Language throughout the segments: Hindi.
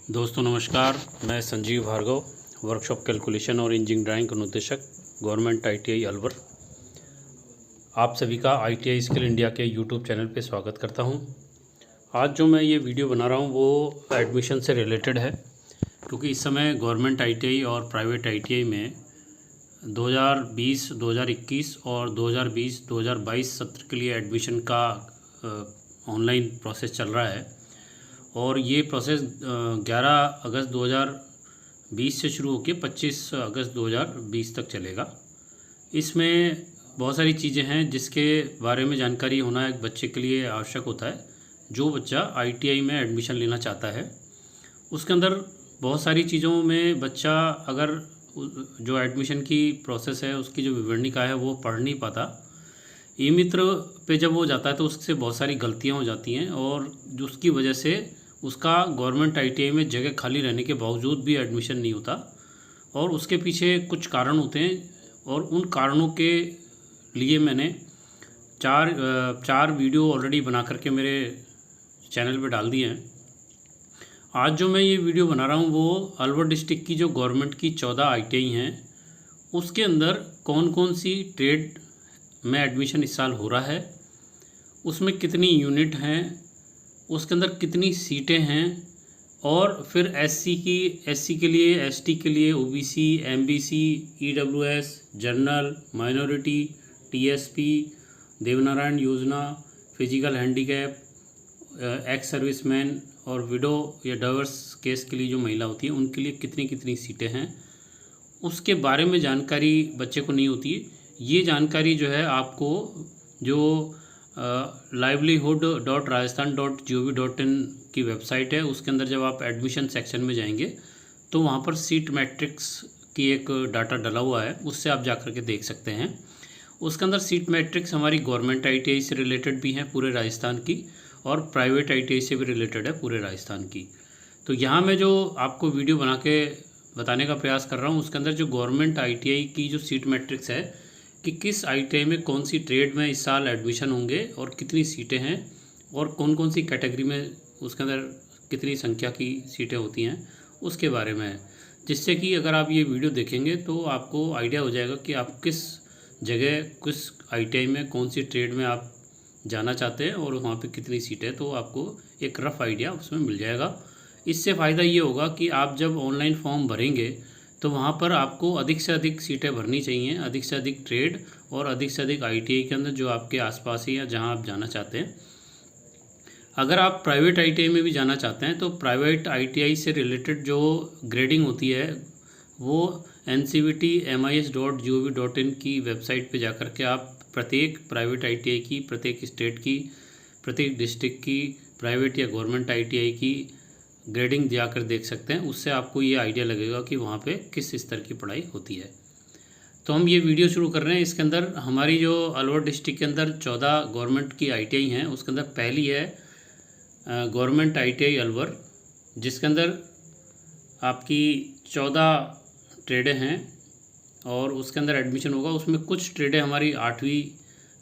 दोस्तों नमस्कार, मैं संजीव भार्गव, वर्कशॉप कैलकुलेशन और इंजीनियरिंग ड्राइंग अनुदेशक, गवर्नमेंट आईटीआई अलवर। आप सभी का आईटीआई स्किल इंडिया के यूट्यूब चैनल पे स्वागत करता हूं। आज जो मैं ये वीडियो बना रहा हूं वो एडमिशन से रिलेटेड है, क्योंकि इस समय गवर्नमेंट आईटीआई और प्राइवेट आईटीआई में 2020, 2021 और 2020-2022 सत्र के लिए एडमिशन का ऑनलाइन प्रोसेस चल रहा है। और ये प्रोसेस 11 अगस्त 2020 से शुरू होकर 25 अगस्त 2020 तक चलेगा। इसमें बहुत सारी चीज़ें हैं जिसके बारे में जानकारी होना एक बच्चे के लिए आवश्यक होता है। जो बच्चा आईटीआई में एडमिशन लेना चाहता है उसके अंदर बहुत सारी चीज़ों में बच्चा अगर जो एडमिशन की प्रोसेस है उसकी जो विवरणिका है वो पढ़ नहीं पाता। ई मित्र पे जब वो जाता है तो उससे बहुत सारी गलतियाँ हो जाती हैं और जो उसकी वजह से उसका गवर्नमेंट आईटीआई में जगह खाली रहने के बावजूद भी एडमिशन नहीं होता। और उसके पीछे कुछ कारण होते हैं और उन कारणों के लिए मैंने चार वीडियो ऑलरेडी बना करके मेरे चैनल पे डाल दिए हैं। आज जो मैं ये वीडियो बना रहा हूँ वो अलवर डिस्ट्रिक्ट की जो गवर्नमेंट की 14 आईटीआई हैं उसके अंदर कौन कौन सी ट्रेड में एडमिशन इस साल हो रहा है, उसमें कितनी यूनिट हैं, उसके अंदर कितनी सीटें हैं, और फिर एससी के लिए, एसटी के लिए, OBC, MBC, EWS, general, minority, TSP, Devnarayan योजना, फिजिकल हैंडीकैप, एक्स सर्विसमैन और विडो या डाइवर्स केस के लिए जो महिला होती है उनके लिए कितनी कितनी सीटें हैं, उसके बारे में जानकारी बच्चे को नहीं होती है। ये जानकारी जो है आपको जो livelihood.rajasthan.gov.in की वेबसाइट है उसके अंदर जब आप एडमिशन सेक्शन में जाएंगे तो वहाँ पर सीट मैट्रिक्स की एक डाटा डला हुआ है, उससे आप जा कर के देख सकते हैं। उसके अंदर सीट मैट्रिक्स हमारी गवर्नमेंट आईटीआई से रिलेटेड भी हैं पूरे राजस्थान की, और प्राइवेट आईटीआई से भी रिलेटेड है पूरे राजस्थान की। तो यहाँ मैं जो आपको वीडियो बना के बताने का प्रयास कर रहा हूँ उसके अंदर जो गवर्नमेंट आईटीआई की जो सीट मैट्रिक्स है कि किस आईटीआई में कौन सी ट्रेड में इस साल एडमिशन होंगे और कितनी सीटें हैं और कौन कौन सी कैटेगरी में उसके अंदर कितनी संख्या की सीटें होती हैं उसके बारे में है। जिससे कि अगर आप ये वीडियो देखेंगे तो आपको आइडिया हो जाएगा कि आप किस जगह किस आईटीआई में कौन सी ट्रेड में आप जाना चाहते हैं और वहाँ पे कितनी सीटें, तो आपको एक रफ़ आइडिया उसमें मिल जाएगा। इससे फ़ायदा ये होगा कि आप जब ऑनलाइन फॉर्म भरेंगे तो वहाँ पर आपको अधिक से अधिक सीटें भरनी चाहिए, अधिक से अधिक ट्रेड और अधिक से अधिक आईटीआई के अंदर जो आपके आसपास है या जहाँ आप जाना चाहते हैं। अगर आप प्राइवेट आईटीआई में भी जाना चाहते हैं तो प्राइवेट आईटीआई से रिलेटेड जो ग्रेडिंग होती है वो ncvt.mis.gov.in की वेबसाइट पे जाकर के आप प्रत्येक प्राइवेट आईटीआई की, प्रत्येक स्टेट की, प्रत्येक डिस्ट्रिक्ट की, प्राइवेट या गवर्नमेंट आईटीआई की ग्रेडिंग जाकर देख सकते हैं। उससे आपको ये आइडिया लगेगा कि वहाँ पे किस स्तर की पढ़ाई होती है। तो हम ये वीडियो शुरू कर रहे हैं। इसके अंदर हमारी जो अलवर डिस्ट्रिक्ट के अंदर 14 गवर्नमेंट की आईटीआई हैं उसके अंदर पहली है गवर्नमेंट आईटीआई अलवर, जिसके अंदर आपकी 14 ट्रेडें हैं और उसके अंदर एडमिशन होगा। उसमें कुछ ट्रेडें हमारी 8वीं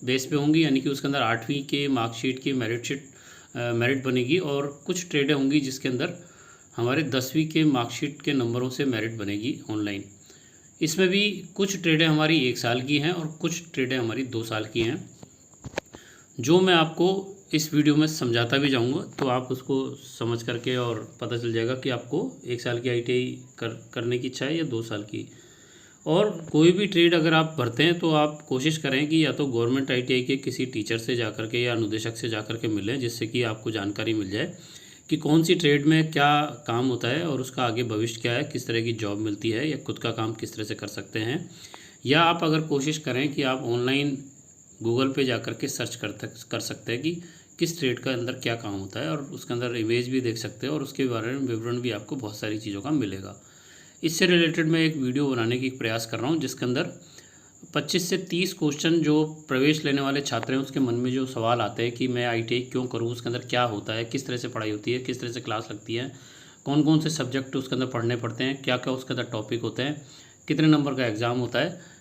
बेस पे होंगी, यानी कि उसके अंदर 8वीं के मार्कशीट की मेरिट बनेगी, और कुछ ट्रेडें होंगी जिसके अंदर हमारे 10वीं के मार्कशीट के नंबरों से मेरिट बनेगी ऑनलाइन। इसमें भी कुछ ट्रेडें हमारी 1 साल की हैं और कुछ ट्रेडें हमारी 2 साल की हैं, जो मैं आपको इस वीडियो में समझाता भी जाऊंगा तो आप उसको समझ करके और पता चल जाएगा कि आपको 1 साल की आईटीआई करने की इच्छा है या 2 साल की। और कोई भी ट्रेड अगर आप भरते हैं तो आप कोशिश करें कि या तो गवर्नमेंट आईटीआई के किसी टीचर से जाकर के या अनुदेशक से जाकर के मिलें, जिससे कि आपको जानकारी मिल जाए कि कौन सी ट्रेड में क्या काम होता है और उसका आगे भविष्य क्या है, किस तरह की जॉब मिलती है या खुद का काम किस तरह से कर सकते हैं। या आप अगर कोशिश करें कि आप ऑनलाइन गूगल पे जाकर के सर्च कर सकते हैं कि किस ट्रेड का अंदर क्या काम होता है, और उसके अंदर इमेज भी देख सकते हैं और उसके बारे में विवरण भी आपको बहुत सारी चीज़ों का मिलेगा। इससे रिलेटेड मैं एक वीडियो बनाने की प्रयास कर रहा हूँ जिसके अंदर 25 से 30 क्वेश्चन जो प्रवेश लेने वाले छात्र हैं उसके मन में जो सवाल आते हैं कि मैं आईटीआई क्यों करूँ, उसके अंदर क्या होता है, किस तरह से पढ़ाई होती है, किस तरह से क्लास लगती है, कौन कौन से सब्जेक्ट उसके अंदर पढ़ने पड़ते हैं, क्या क्या उसके अंदर टॉपिक होते हैं, कितने नंबर का एग्ज़ाम होता है,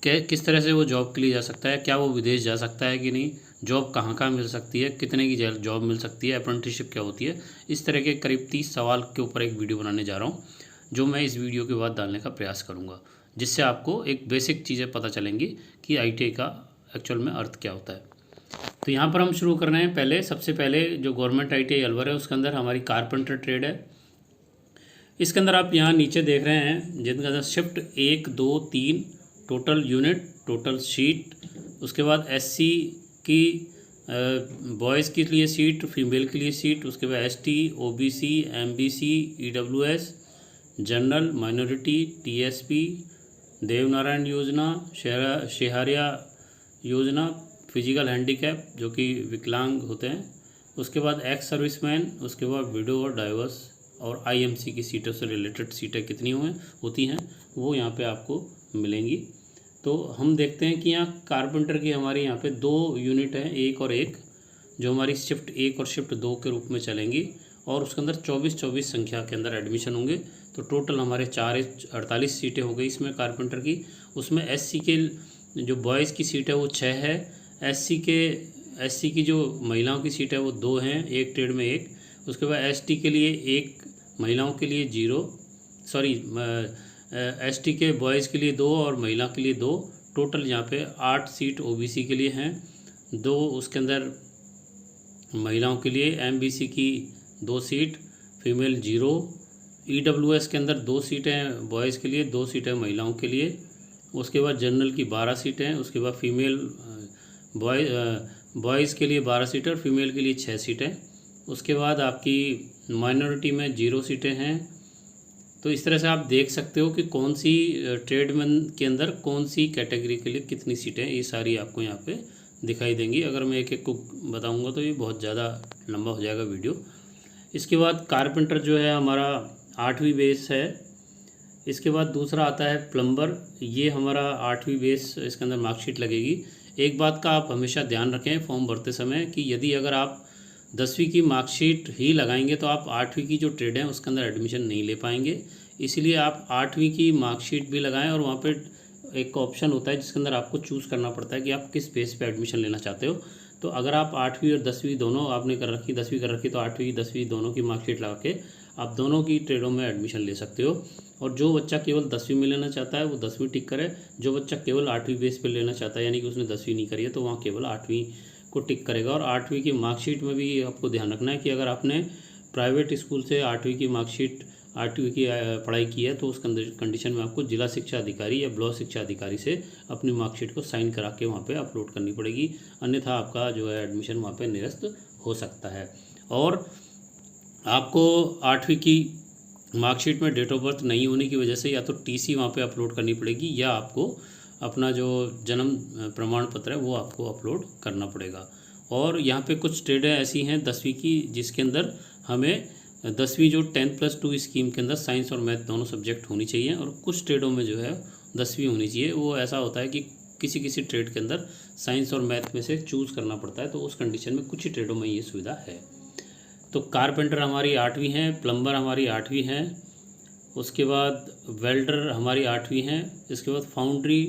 किस तरह से वो जॉब के लिए जा सकता है, क्या वो विदेश जा सकता है कि नहीं, जॉब कहाँ कहाँ मिल सकती है, कितने की जॉब मिल सकती है, अप्रेंटिसशिप क्या होती है, इस तरह के करीब 30 सवाल के ऊपर एक वीडियो बनाने जा रहा हूँ, जो मैं इस वीडियो के बाद डालने का प्रयास करूँगा, जिससे आपको एक बेसिक चीज़ें पता चलेंगी कि ITI का एक्चुअल में अर्थ क्या होता है। तो यहाँ पर हम शुरू कर रहे हैं। पहले सबसे पहले जो गवर्नमेंट ITI अलवर है उसके अंदर हमारी कारपेंटर ट्रेड है। इसके अंदर आप यहाँ नीचे देख रहे हैं जिनका अंदर shift 1 2 3 total unit, total seat, उसके बाद SC की बॉयज़ के लिए सीट, फीमेल के लिए सीट, उसके बाद ST OBC MBC EWS, general, minority, TSP, Devnarayan योजना, शहरिया योजना, फिजिकल हैंडीकैप जो कि विकलांग होते हैं, उसके बाद एक्स सर्विसमैन, उसके बाद विडो और डाइवर्स, और IMC की सीटों से रिलेटेड सीटें कितनी होती हैं वो यहाँ पे आपको मिलेंगी। तो हम देखते हैं कि यहाँ कारपेंटर की हमारे यहाँ पे 2 यूनिट हैं, 1 और 1, जो हमारी शिफ्ट 1 और शिफ्ट 2 के रूप में चलेंगी, और उसके अंदर 24 संख्या के अंदर एडमिशन होंगे। तो टोटल हमारे 48 सीटें हो गई इसमें कारपेंटर की। उसमें SC के जो बॉयज़ की सीट है वो 6 है, SC की जो महिलाओं की सीट है वो 2 हैं, एक ट्रेड में 1, उसके बाद ST के लिए 1, महिलाओं के लिए 0, सॉरी ST के बॉयज़ के लिए 2 और महिला के लिए 2, टोटल यहाँ पे 8 सीट OBC के लिए हैं, 2 उसके अंदर महिलाओं के लिए, MBC की 2 सीट, फीमेल 0, EWS के अंदर 2 सीटें बॉयज़ के लिए, 2 सीटें महिलाओं के लिए, उसके बाद जनरल की 12 सीटें, उसके बाद फीमेल बॉयज़ के लिए 12 सीटें और फीमेल के लिए 6 सीटें, उसके बाद आपकी माइनॉरिटी में 0 सीटें हैं। तो इस तरह से आप देख सकते हो कि कौन सी ट्रेडमैन के अंदर कौन सी कैटेगरी के लिए कितनी सीटें, ये सारी आपको यहाँ पे दिखाई देंगी। अगर मैं एक एक को बताऊँगा तो ये बहुत ज़्यादा लंबा हो जाएगा वीडियो। इसके बाद कारपेंटर जो है हमारा 8वीं बेस है। इसके बाद दूसरा आता है प्लम्बर, ये हमारा 8वीं बेस, इसके अंदर मार्कशीट लगेगी। एक बात का आप हमेशा ध्यान रखें फॉर्म भरते समय कि यदि अगर आप 10वीं की मार्कशीट ही लगाएंगे तो आप 8वीं की जो ट्रेड है उसके अंदर एडमिशन नहीं ले पाएंगे। इसलिए आप 8वीं की मार्कशीट भी लगाएं, और वहाँ पे एक ऑप्शन होता है जिसके अंदर आपको चूज़ करना पड़ता है कि आप किस बेस पे एडमिशन लेना चाहते हो। तो अगर आप 8वीं और 10वीं दोनों आपने कर रखी, 10वीं कर रखी, तो 8वीं 10वीं दोनों की मार्कशीट लगा के आप दोनों की ट्रेडों में एडमिशन ले सकते हो। और जो बच्चा केवल 10वीं में लेना चाहता है वो 10वीं टिक करे, जो बच्चा केवल 8वीं बेस पे लेना चाहता है यानी कि उसने 10वीं नहीं करी है तो वहाँ केवल 8वीं को टिक करेगा। और 8वीं की मार्कशीट में भी आपको ध्यान रखना है कि अगर आपने प्राइवेट स्कूल से 8वीं की मार्कशीट, 8वीं की पढ़ाई की है तो उस कंडीशन में आपको जिला शिक्षा अधिकारी या ब्लॉक शिक्षा अधिकारी से अपनी मार्कशीट को साइन करा के वहाँ पे अपलोड करनी पड़ेगी, अन्यथा आपका जो है एडमिशन वहाँ पे निरस्त हो सकता है। और आपको 8वीं की मार्कशीट में डेट ऑफ बर्थ नहीं होने की वजह से या तो TC वहाँ पे अपलोड करनी पड़ेगी, या आपको अपना जो जन्म प्रमाण पत्र है वो आपको अपलोड करना पड़ेगा। और यहाँ पे कुछ ट्रेडें ऐसी हैं 10वीं की जिसके अंदर हमें 10वीं जो 10+2 स्कीम के अंदर साइंस और मैथ दोनों सब्जेक्ट होनी चाहिए, और कुछ ट्रेडों में जो है 10वीं होनी चाहिए। वो ऐसा होता है कि किसी किसी ट्रेड के अंदर साइंस और मैथ में से चूज़ करना पड़ता है, तो उस कंडीशन में कुछ ही ट्रेडों में ये सुविधा है। तो कारपेंटर हमारी 8वीं है, प्लम्बर हमारी 8वीं है, उसके बाद वेल्डर हमारी 8वीं है। इसके बाद फाउंड्री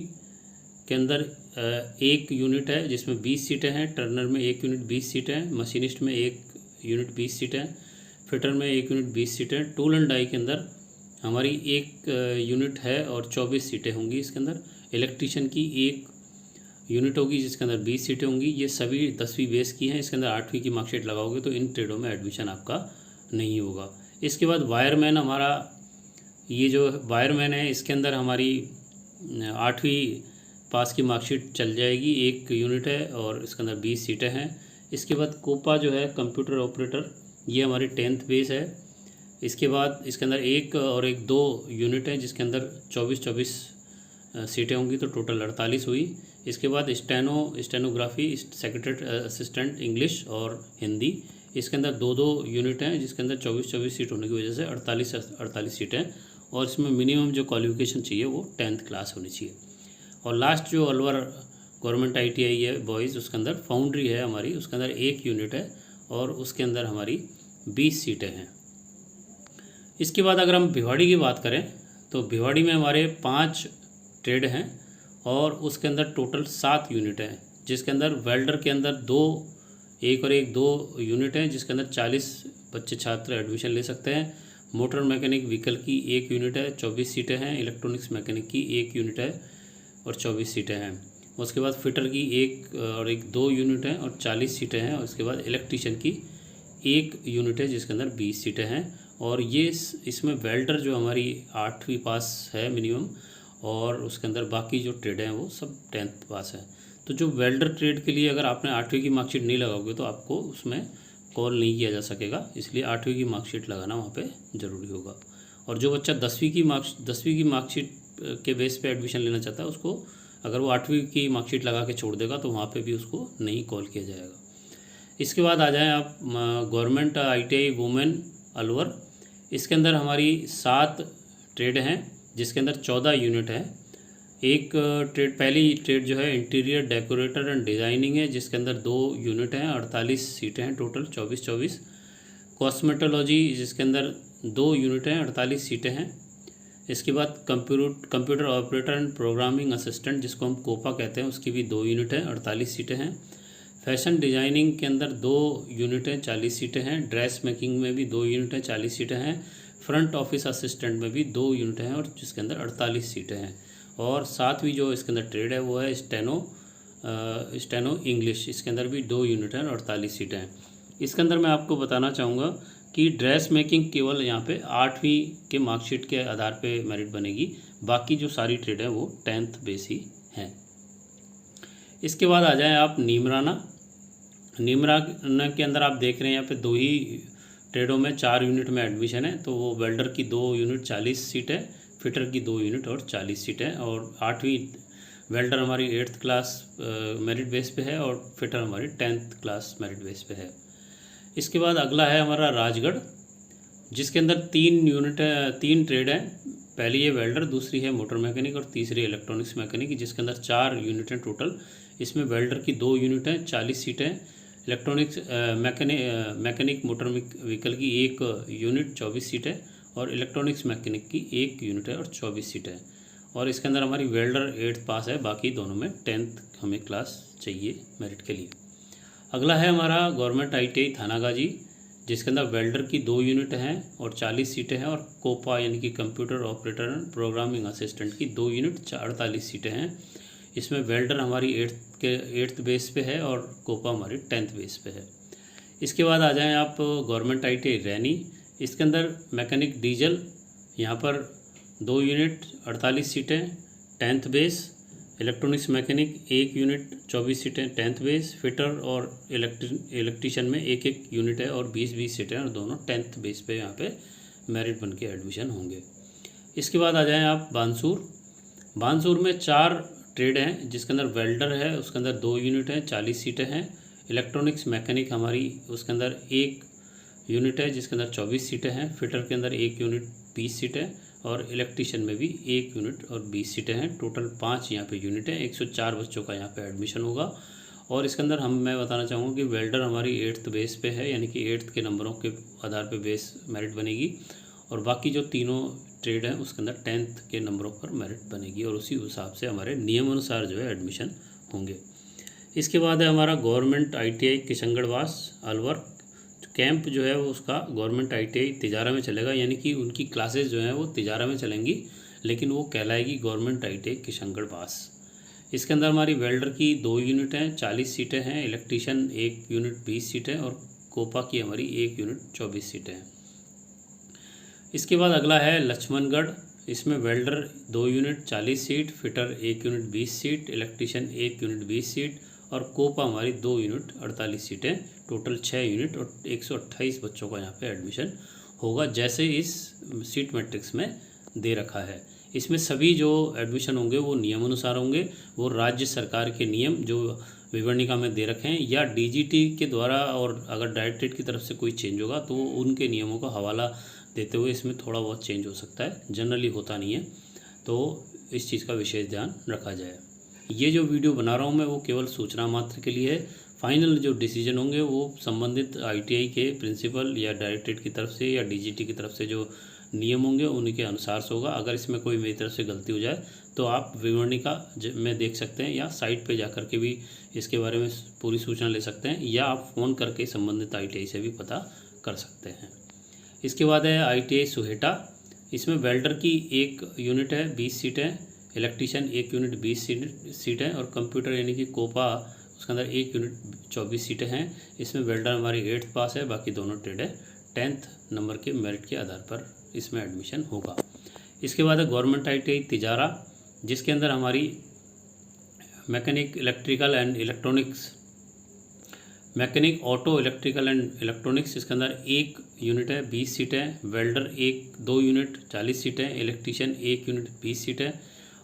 के अंदर 1 यूनिट है जिसमें 20 सीटें हैं, टर्नर में 1 यूनिट 20 सीटें, मशीनिस्ट में 1 यूनिट 20 सीटें, फिटर में 1 यूनिट 20 सीटें, टूल एंड डाई के अंदर हमारी 1 यूनिट है और 24 सीटें होंगी इसके अंदर, इलेक्ट्रीशियन की 1 यूनिट होगी जिसके अंदर 20 सीटें होंगी। ये सभी 10वीं बेस की हैं। इसके अंदर 8वीं की मार्कशीट लगाओगे तो इन ट्रेडों में एडमिशन आपका नहीं होगा। इसके बाद वायरमैन हमारा, ये जो वायरमैन है इसके अंदर हमारी 8वीं पास की मार्कशीट चल जाएगी, 1 यूनिट है और इसके अंदर 20 सीटें हैं। इसके बाद कोपा जो है कंप्यूटर ऑपरेटर, ये हमारी 10th बेस है। इसके बाद इसके अंदर 1 और 2 यूनिट है जिसके अंदर 24 सीटें होंगी, तो टोटल 48 हुई। इसके बाद स्टेनोग्राफी, सेक्रेटरी असिस्टेंट इंग्लिश और हिंदी, इसके अंदर 2 यूनिट हैं जिसके अंदर 24 सीट होने की वजह से 48 सीटें, और इसमें मिनिमम जो क्वालिफिकेशन चाहिए वो 10th क्लास होनी चाहिए। और लास्ट जो अलवर गवर्नमेंट ITI है बॉयज़, उसके अंदर फाउंड्री है हमारी, उसके अंदर 1 यूनिट है और उसके अंदर हमारी 20 सीटें हैं। इसके बाद अगर हम भिवाड़ी की बात करें तो भिवाड़ी में हमारे 5 ट्रेड हैं और उसके अंदर टोटल 7 यूनिट हैं। जिसके अंदर वेल्डर के अंदर एक और एक 2 यूनिट हैं, जिसके अंदर 40 बच्चे छात्र एडमिशन ले सकते हैं। मोटर मैकेनिक व्हीकल की 1 यूनिट है, 24 सीटें हैं। इलेक्ट्रॉनिक्स मैकेनिक की 1 यूनिट है और 24 सीटें हैं। उसके बाद फिटर की 2 यूनिट हैं और 40 सीटें हैं। और उसके बाद इलेक्ट्रीशियन की 1 यूनिट है, जिसके अंदर 20 सीटें हैं। और ये इसमें वेल्डर जो हमारी 8वीं पास है मिनिमम, और उसके अंदर बाकी जो ट्रेड हैं वो सब 10th पास है। तो जो वेल्डर ट्रेड के लिए अगर आपने 8वीं की मार्कशीट नहीं लगाओगे तो आपको उसमें कॉल नहीं किया जा सकेगा, इसलिए 8वीं की मार्कशीट लगाना वहाँ पे ज़रूरी होगा। और जो बच्चा 10वीं की मार्कशीट के बेस पे एडमिशन लेना चाहता है, उसको अगर वो 8वीं की मार्कशीट लगा के छोड़ देगा तो वहाँ पे भी उसको नहीं कॉल किया जाएगा। इसके बाद आ जाएं आप गवर्नमेंट ITI वुमेन अलवर। इसके अंदर हमारी 7 ट्रेड हैं, जिसके अंदर 14 यूनिट हैं। पहली ट्रेड जो है इंटीरियर डेकोरेटर एंड डिज़ाइनिंग है, जिसके अंदर 2 यूनिट हैं, 48 सीटें हैं टोटल, 24। कॉस्मेटोलॉजी, जिसके अंदर 2 यूनिट हैं, 48 सीटें हैं। इसके बाद computer operator and programming assistant, जिसको हम कोपा कहते हैं, उसकी भी 2 यूनिट हैं, 48 सीटें हैं। फैशन डिज़ाइनिंग के अंदर 2 यूनिट हैं, 40 सीटें हैं। ड्रेस मेकिंग में भी 2 यूनिट हैं, 40 सीटें हैं। फ्रंट ऑफिस असिस्टेंट में भी 2 यूनिट हैं और जिसके अंदर 48 सीटें हैं। और 7वीं जो इसके अंदर ट्रेड है वो है स्टेनो इंग्लिश। इसके अंदर भी 2 यूनिट हैं और 48 सीटें हैं। इसके अंदर मैं आपको बताना चाहूँगा कि ड्रेस मेकिंग केवल यहाँ पे 8वीं के मार्कशीट के आधार पे मेरिट बनेगी, बाकी जो सारी ट्रेड है वो 10th बेस ही हैं। इसके बाद आ जाएं आप नीमराना के अंदर आप देख रहे हैं यहाँ पे 2 ही ट्रेडों में 4 यूनिट में एडमिशन है। तो वो वेल्डर की 2 यूनिट 40 सीट है, फिटर की 2 यूनिट और 40 सीट है। और 8वीं वेल्डर हमारी 8th क्लास मेरिट बेस पे है और फिटर हमारी 10th क्लास मेरिट बेस पे है। इसके बाद अगला है हमारा राजगढ़, जिसके अंदर 3 ट्रेड हैं। पहली है वेल्डर, दूसरी है मोटर मैकेनिक और तीसरी इलेक्ट्रॉनिक्स मैकेनिक, जिसके अंदर 4 यूनिट हैं टोटल। इसमें वेल्डर की 2 यूनिट हैं, 40 सीटें। इलेक्ट्रॉनिक्स मैकेनिक मोटर व्हीकल की 1 यूनिट, 24 सीटें। और इलेक्ट्रॉनिक्स मैकेनिक की 1 यूनिट है और 24 सीटें। और इसके अंदर हमारी वेल्डर 8th पास है, बाकी दोनों में 10th हमें क्लास चाहिए मेरिट के लिए। अगला है हमारा गवर्नमेंट ITI थानागाजी, जिसके अंदर वेल्डर की 2 यूनिट हैं और 40 सीटें हैं। और कोपा यानी कि computer operator and programming assistant की 2 यूनिट 48 सीटें हैं। इसमें वेल्डर हमारी 8th बेस पे है और कोपा हमारी 10th बेस पे है। इसके बाद आ जाएं आप गवर्नमेंट ITI रैनी। इसके अंदर मैकेनिक डीजल, यहाँ पर 2 यूनिट 48 सीटें 10th base. Electronics mechanic 1 unit 24 सीटें 10th बेस। फिटर और इलेक्ट्रीशियन में 1 यूनिट है और 20 सीटें, और दोनों 10th बेस पे यहाँ पे मेरिट बन के एडमिशन होंगे। इसके बाद आ जाएं आप बानसूर में 4 ट्रेड हैं, जिसके अंदर वेल्डर है, उसके अंदर 2 यूनिट हैं, 40 सीटें हैं। इलेक्ट्रॉनिक्स मैकेनिक हमारी उसके अंदर 1 यूनिट है, जिसके अंदर 24 सीटें हैं। फिटर के अंदर 1 यूनिट 20 सीटें। और इलेक्ट्रीशियन में भी 1 यूनिट और 20 सीटें हैं। टोटल 5 यहाँ पे यूनिट हैं, 104 बच्चों का यहाँ पे एडमिशन होगा। और इसके अंदर मैं बताना चाहूँगा कि वेल्डर हमारी 8th बेस पे है, यानी कि 8th के नंबरों के आधार पे बेस मेरिट बनेगी। और बाकी जो तीनों ट्रेड हैं उसके अंदर 10th के नंबरों पर मेरिट बनेगी, और उसी हिसाब से हमारे नियम अनुसार जो है एडमिशन होंगे। इसके बाद है हमारा government ITI Kishangarhbas Alwar. Camp जो है वो उसका गवर्नमेंट ITI तिजारा में चलेगा, यानी कि उनकी क्लासेस जो हैं वो तिजारा में चलेंगी, लेकिन वो कहलाएगी गवर्नमेंट ITI किशनगढ़वास। इसके अंदर हमारी वेल्डर की 2 यूनिट हैं, 40 सीटें हैं। इलेक्ट्रीशियन 1 यूनिट 20 सीटें। और कोपा की हमारी 1 यूनिट 24 सीटें हैं। इसके बाद अगला है लक्ष्मणगढ़। इसमें welder 2 unit 40 seat, fitter 1 unit 20 seat, electrician 1 unit 20 seat. और कोपा हमारी 2 यूनिट 48 सीटें, टोटल 6 यूनिट और 128 बच्चों का यहाँ पे एडमिशन होगा, जैसे इस सीट मैट्रिक्स में दे रखा है। इसमें सभी जो एडमिशन होंगे वो नियमानुसार होंगे, वो राज्य सरकार के नियम जो विवरणिका में दे रखे हैं, या DGT के द्वारा, और अगर डायरेक्टरेट की तरफ से कोई चेंज होगा तो उनके नियमों का हवाला देते हुए इसमें थोड़ा बहुत चेंज हो सकता है, जनरली होता नहीं है। तो इस चीज़ का विशेष ध्यान रखा जाए। ये जो वीडियो बना रहा हूँ मैं वो केवल सूचना मात्र के लिए है। फाइनल जो डिसीजन होंगे वो संबंधित आईटीआई के प्रिंसिपल या डायरेक्टरेट की तरफ से या डीजीटी की तरफ से जो नियम होंगे उन्हीं के अनुसार से होगा। अगर इसमें कोई मेरी तरफ से गलती हो जाए तो आप विवरणिका में देख सकते हैं या साइट पे जाकर के भी इसके बारे में पूरी सूचना ले सकते हैं, या आप फ़ोन करके संबंधित आईटीआई से भी पता कर सकते हैं। इसके बाद है आईटीआई सुहेटा। इसमें वेल्डर की 1 यूनिट है, 20 सीटें, इलेक्ट्रीशियन 1 यूनिट 20 सीटें और कंप्यूटर यानी कि कोपा उसके अंदर 1 यूनिट 24 सीटें हैं। इसमें वेल्डर हमारी 8th पास है, बाकी दोनों ट्रेड है। 10th नंबर के मेरिट के आधार पर इसमें एडमिशन होगा। इसके बाद है गवर्नमेंट आईटीआई तिजारा, जिसके अंदर हमारी mechanic electrical and electronics, mechanic auto electrical and electronics, इसके अंदर 1 यूनिट है 20 सीटें, वेल्डर 2 यूनिट 40 सीटें, इलेक्ट्रीशियन 1 यूनिट 20 सीटें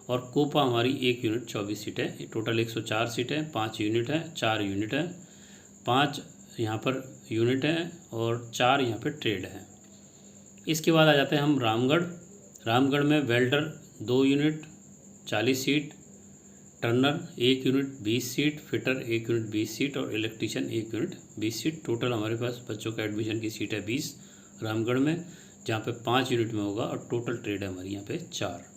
और कोपा हमारी 1 यूनिट 24 सीटें। टोटल 104 सीटें, 5 यूनिट है, 4 यूनिट है, 5 यहाँ पर यूनिट है और 4 यहाँ पर ट्रेड है। इसके बाद आ जाते हैं हम रामगढ़। रामगढ़ में welder 2 unit 40 seat, Turner 1 unit 20 seat, fitter 1 unit 20 seat और इलेक्ट्रीशियन 1 यूनिट 20 सीट। टोटल हमारे पास बच्चों का एडमिशन की सीट है 20 रामगढ़ में, जहाँ पे 5 यूनिट में होगा और टोटल ट्रेड है हमारी यहाँ पे 4।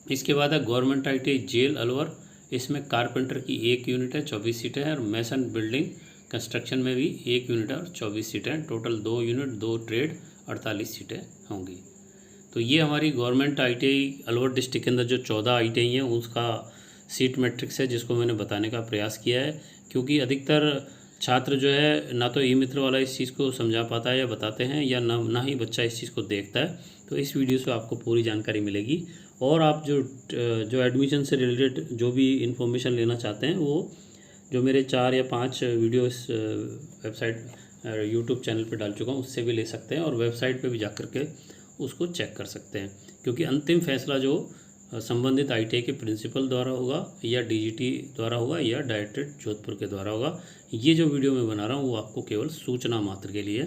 इसके बाद है गवर्नमेंट आईटीआई जेल अलवर। इसमें कारपेंटर की 1 यूनिट है 24 सीटें हैं और मैसन बिल्डिंग कंस्ट्रक्शन में भी 1 यूनिट है और 24 सीटें हैं। टोटल 2 यूनिट 2 ट्रेड 48 सीटें होंगी। तो ये हमारी गवर्नमेंट आईटीआई अलवर डिस्ट्रिक्ट के अंदर जो 14 आईटीआई हैं उसका सीट मैट्रिक्स है, जिसको मैंने बताने का प्रयास किया है। क्योंकि अधिकतर छात्र जो है ना तो ई मित्र वाला इस चीज़ को समझा पाता है या बताते हैं, या ना ही बच्चा इस चीज़ को देखता है। तो इस वीडियो से आपको पूरी जानकारी मिलेगी और आप जो एडमिशन से रिलेटेड जो भी इन्फॉर्मेशन लेना चाहते हैं वो जो मेरे 4 या 5 वीडियो इस वेबसाइट यूट्यूब चैनल पे डाल चुका हूँ उससे भी ले सकते हैं और वेबसाइट पे भी जा कर के उसको चेक कर सकते हैं। क्योंकि अंतिम फैसला जो संबंधित आईटीआई के प्रिंसिपल द्वारा होगा या डीजीटी द्वारा होगा या डायरेक्टरेट जोधपुर के द्वारा होगा। ये जो वीडियो मैं बना रहा हूँ वो आपको केवल सूचना मात्र के लिए।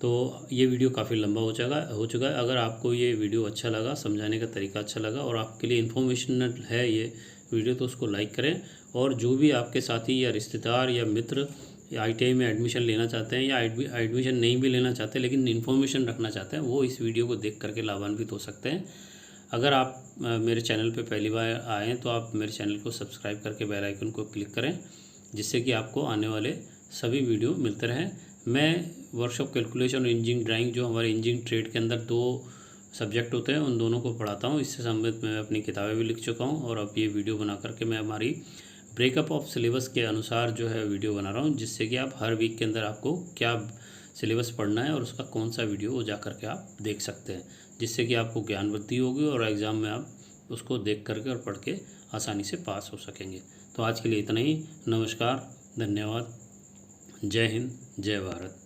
तो ये वीडियो काफ़ी लंबा हो चुका है। अगर आपको ये वीडियो अच्छा लगा, समझाने का तरीका अच्छा लगा और आपके लिए इन्फॉर्मेशनल है ये वीडियो, तो उसको लाइक करें। और जो भी आपके साथी या रिश्तेदार या मित्र आईटीआई में एडमिशन लेना चाहते हैं या एडमिशन नहीं भी लेना चाहते लेकिन इन्फॉर्मेशन रखना चाहते हैं, वो इस वीडियो को देख करके लाभान्वित हो सकते हैं। अगर आप मेरे चैनल पे पहली बार आए हैं तो आप मेरे चैनल को सब्सक्राइब करके बेल आइकन को क्लिक करें, जिससे कि आपको आने वाले सभी वीडियो मिलते रहें। मैं वर्कशॉप कैलकुलेशन और इंजीनियरिंग ड्राइंग, जो हमारे इंजीनियरिंग ट्रेड के अंदर 2 सब्जेक्ट होते हैं, उन दोनों को पढ़ाता हूँ। इससे संबंधित मैं अपनी किताबें भी लिख चुका हूँ और अब ये वीडियो बना करके मैं हमारी ब्रेकअप ऑफ सिलेबस के अनुसार जो है वीडियो बना रहा हूँ, जिससे कि आप हर वीक के अंदर आपको क्या सिलेबस पढ़ना है और उसका कौन सा वीडियो वो जा करके आप देख सकते हैं, जिससे कि आपको ज्ञान वृद्धि होगी और एग्ज़ाम में आप उसको देख करके और पढ़ के आसानी से पास हो सकेंगे। तो आज के लिए इतना ही। नमस्कार, धन्यवाद, जय हिंद, जय भारत।